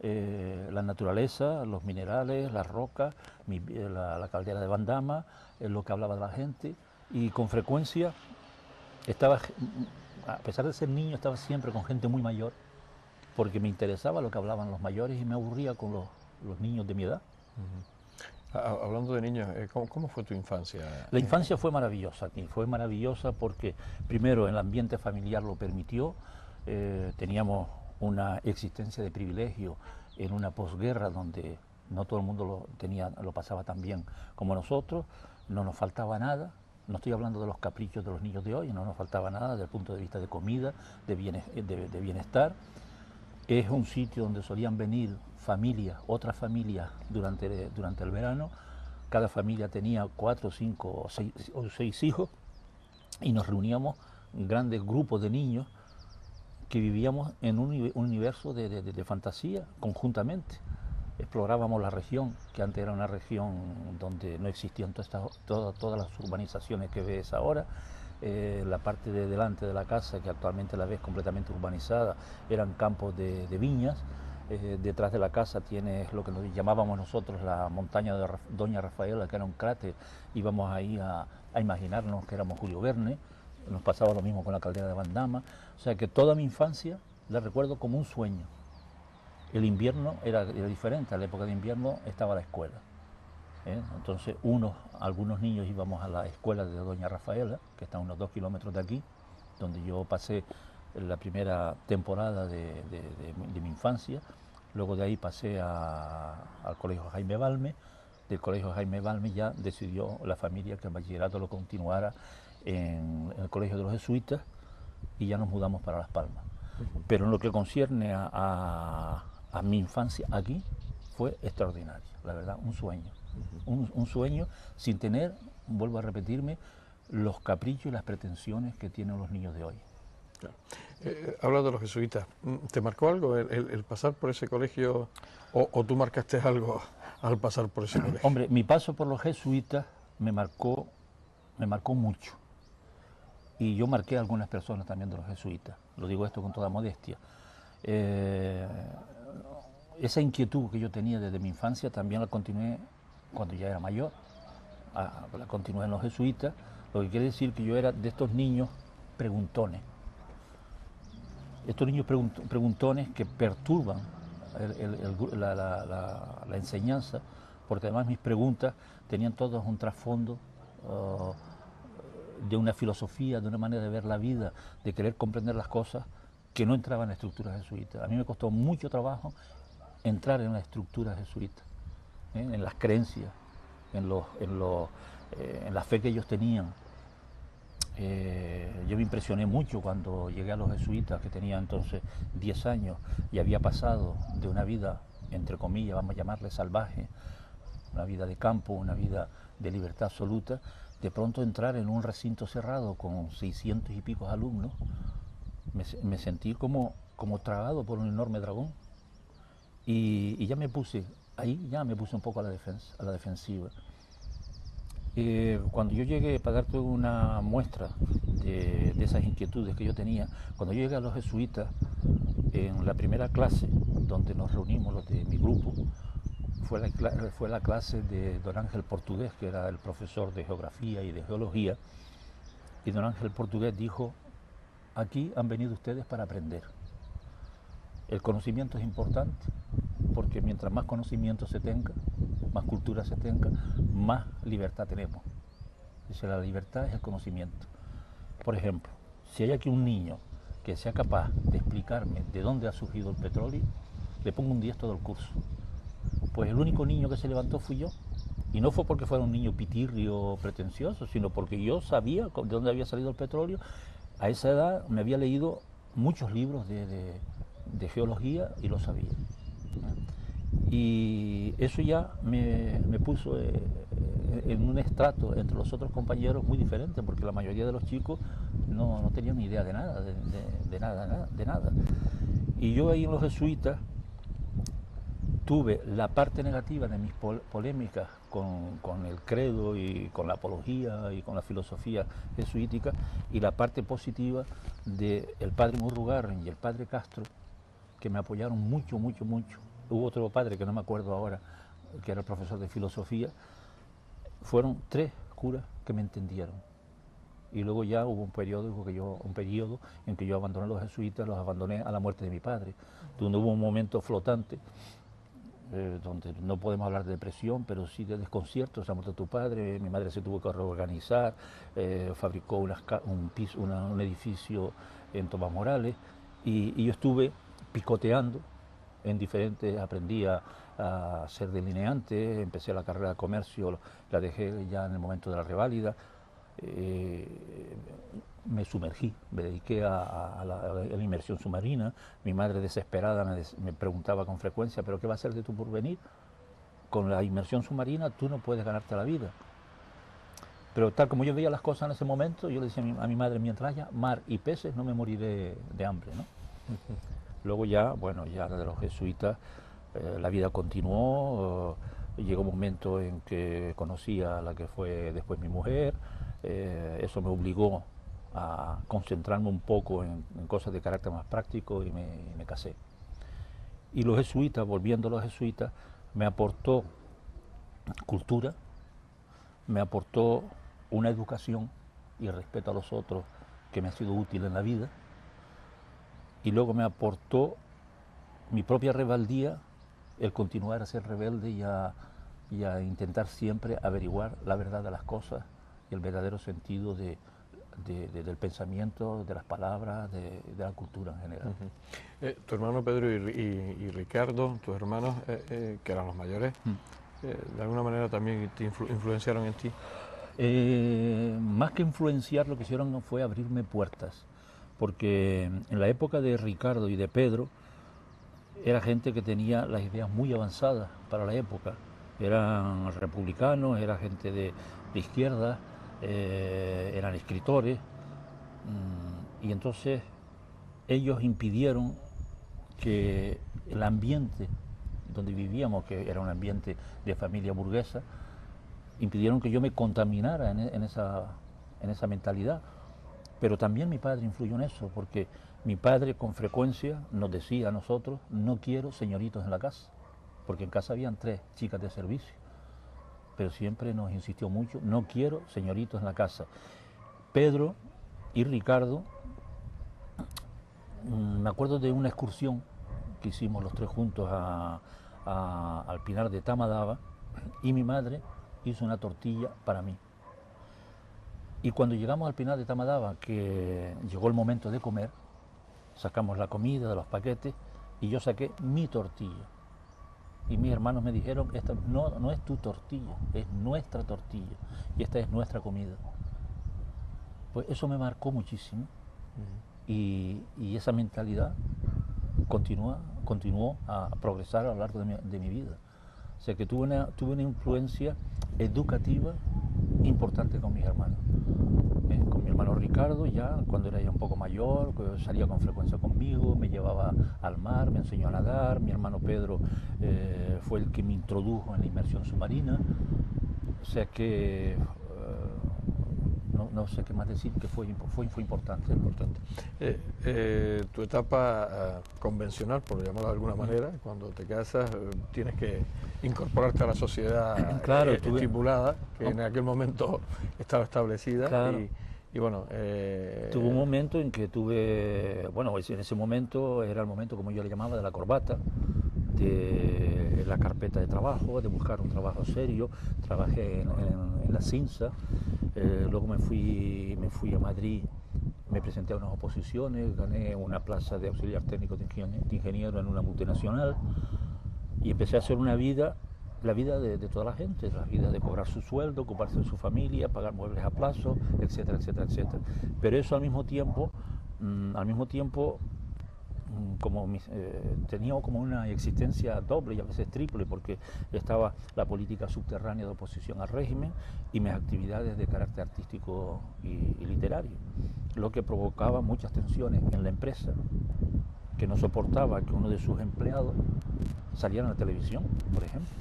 la naturaleza, los minerales, las rocas, la caldera de Bandama, lo que hablaba de la gente, y con frecuencia estaba, a pesar de ser niño, estaba siempre con gente muy mayor, porque me interesaba lo que hablaban los mayores y me aburría con los niños de mi edad. Hablando de niños, ¿cómo fue tu infancia? La infancia fue maravillosa aquí, fue maravillosa porque primero el ambiente familiar lo permitió, teníamos una existencia de privilegio en una posguerra donde no todo el mundo lo pasaba tan bien como nosotros, no nos faltaba nada. No estoy hablando de los caprichos de los niños de hoy, no nos faltaba nada desde el punto de vista de comida, de bienestar. Es un sitio donde solían venir familias, otras familias durante el verano. Cada familia tenía 4, 5 o 6 hijos y nos reuníamos grandes grupos de niños que vivíamos en un universo de fantasía conjuntamente. Explorábamos la región, que antes era una región donde no existían todas las urbanizaciones que ves ahora. La parte de delante de la casa, que actualmente la ves completamente urbanizada, eran campos de viñas. Detrás de la casa tienes lo que nos llamábamos nosotros la montaña de Doña Rafaela, que era un cráter. Íbamos ahí a imaginarnos que éramos Julio Verne. Nos pasaba lo mismo con la caldera de Bandama. O sea que toda mi infancia la recuerdo como un sueño. El invierno era diferente, a la época de invierno estaba la escuela. Entonces algunos niños íbamos a la escuela de Doña Rafaela, que está a unos 2 kilómetros de aquí, donde yo pasé la primera temporada de mi infancia. Luego de ahí pasé al colegio Jaime Balme. Del colegio Jaime Balme ya decidió la familia que el bachillerato lo continuara en el colegio de los jesuitas y ya nos mudamos para Las Palmas. Pero en lo que concierne a mi infancia aquí, fue extraordinario, la verdad, un sueño. Un sueño sin tener, vuelvo a repetirme, los caprichos y las pretensiones que tienen los niños de hoy. Claro. Hablando de los jesuitas, ¿te marcó algo el pasar por ese colegio o tú marcaste algo al pasar por ese colegio? Hombre, mi paso por los jesuitas me marcó mucho. Y yo marqué a algunas personas también de los jesuitas. Lo digo esto con toda modestia. Esa inquietud que yo tenía desde mi infancia también la continué cuando ya era mayor. La continué en los jesuitas, lo que quiere decir que yo era de estos niños preguntones. Estos niños preguntones que perturban la enseñanza, porque además mis preguntas tenían todas un trasfondo de una filosofía, de una manera de ver la vida, de querer comprender las cosas que no entraban en la estructura jesuita. A mí me costó mucho trabajo entrar en la estructura jesuita, en las creencias, en la fe que ellos tenían. Yo me impresioné mucho cuando llegué a los jesuitas, que tenía entonces 10 años y había pasado de una vida, entre comillas, vamos a llamarle salvaje, una vida de campo, una vida de libertad absoluta, de pronto entrar en un recinto cerrado con 600 y pico alumnos, me sentí como tragado por un enorme dragón. Y ya me puse un poco a la defensiva. Cuando yo llegué, para darte una muestra de esas inquietudes que yo tenía, cuando yo llegué a los jesuitas, en la primera clase donde nos reunimos los de mi grupo, fue la clase de don Ángel Portugués, que era el profesor de geografía y de geología, y don Ángel Portugués dijo: aquí han venido ustedes para aprender. El conocimiento es importante, porque mientras más conocimiento se tenga, más cultura se tenga, más libertad tenemos. Dice, la libertad es el conocimiento. Por ejemplo, si hay aquí un niño que sea capaz de explicarme de dónde ha surgido el petróleo, le pongo un 10 todo el curso. Pues el único niño que se levantó fui yo. Y no fue porque fuera un niño pitirrio pretencioso, sino porque yo sabía de dónde había salido el petróleo. A esa edad me había leído muchos libros de geología y lo sabía. Y eso ya me puso en un estrato entre los otros compañeros muy diferente, porque la mayoría de los chicos no tenían ni idea de nada, de nada. Y yo ahí en los jesuitas tuve la parte negativa de mis polémicas con el credo y con la apología y con la filosofía jesuítica, y la parte positiva del padre Murrugarren y el padre Castro, que me apoyaron mucho. hubo otro padre que no me acuerdo ahora, que era el profesor de filosofía. Fueron 3 curas que me entendieron. Y luego ya hubo un periodo en que yo abandoné a los jesuitas, los abandoné a la muerte de mi padre, donde hubo un momento flotante, donde no podemos hablar de depresión, pero sí de desconcierto. Se ha muerto tu padre, mi madre se tuvo que reorganizar, fabricó un edificio en Tomás Morales, y yo estuve picoteando en diferentes, aprendí a ser delineante, empecé la carrera de comercio, la dejé ya en el momento de la reválida. Me sumergí, me dediqué a la inmersión submarina. Mi madre desesperada me preguntaba con frecuencia, ¿pero qué va a hacer de tu porvenir? Con la inmersión submarina tú no puedes ganarte la vida. Pero tal como yo veía las cosas en ese momento, yo le decía a mi madre, mientras haya mar y peces no me moriré de hambre, ¿no? Luego ya, bueno, ya de los jesuitas, la vida continuó. Llegó un momento en que conocí a la que fue después mi mujer. Eso me obligó a concentrarme un poco en cosas de carácter más práctico, y me casé. Y los jesuitas, volviendo a los jesuitas, me aportó cultura, me aportó una educación y respeto a los otros que me ha sido útil en la vida, y luego me aportó mi propia rebeldía, el continuar a ser rebelde y a intentar siempre averiguar la verdad de las cosas y el verdadero sentido del pensamiento, de las palabras, de la cultura en general. Tu hermano Pedro y Ricardo, tus hermanos, que eran los mayores, ¿de alguna manera también te influenciaron en ti? Más que influenciar, lo que hicieron fue abrirme puertas, porque en la época de Ricardo y de Pedro era gente que tenía las ideas muy avanzadas para la época. Eran republicanos, era gente de izquierda, eran escritores, y entonces ellos impidieron que el ambiente donde vivíamos, que era un ambiente de familia burguesa, impidieron que yo me contaminara en esa mentalidad. Pero también mi padre influyó en eso, porque mi padre con frecuencia nos decía a nosotros, no quiero señoritos en la casa, porque en casa habían 3 chicas de servicio, pero siempre nos insistió mucho, no quiero señoritos en la casa. Pedro y Ricardo, me acuerdo de una excursión que hicimos los 3 juntos al Pinar de Tamadaba, y mi madre hizo una tortilla para mí. Y cuando llegamos al Pinar de Tamadaba, que llegó el momento de comer, sacamos la comida de los paquetes y yo saqué mi tortilla. Y mis hermanos me dijeron, esta no es tu tortilla, es nuestra tortilla y esta es nuestra comida. Pues eso me marcó muchísimo, y esa mentalidad continuó a progresar a lo largo de mi vida. O sea que tuve una influencia educativa importante con mis hermanos. Con mi hermano Ricardo, ya cuando era ya un poco mayor, salía con frecuencia conmigo, me llevaba al mar, me enseñó a nadar. Mi hermano Pedro fue el que me introdujo en la inmersión submarina. O sea que no sé qué más decir, que fue importante. Tu etapa convencional, por llamarlo de alguna manera, cuando te casas tienes que incorporarte a la sociedad claro, estipulada, que en aquel momento estaba establecida. Claro. Y bueno, tuve un momento en que en ese momento era el momento, como yo le llamaba, de la corbata, de la carpeta de trabajo, de buscar un trabajo serio. Trabajé en la CINSA, luego me fui a Madrid, me presenté a unas oposiciones, gané una plaza de auxiliar técnico de ingeniero en una multinacional, y empecé a hacer la vida de toda la gente, la vida de cobrar su sueldo, ocuparse de su familia, pagar muebles a plazo, etcétera, etcétera, etcétera. Pero eso al mismo tiempo tenía como una existencia doble y a veces triple, porque estaba la política subterránea de oposición al régimen y mis actividades de carácter artístico y literario, lo que provocaba muchas tensiones en la empresa, que no soportaba que uno de sus empleados saliera en la televisión, por ejemplo.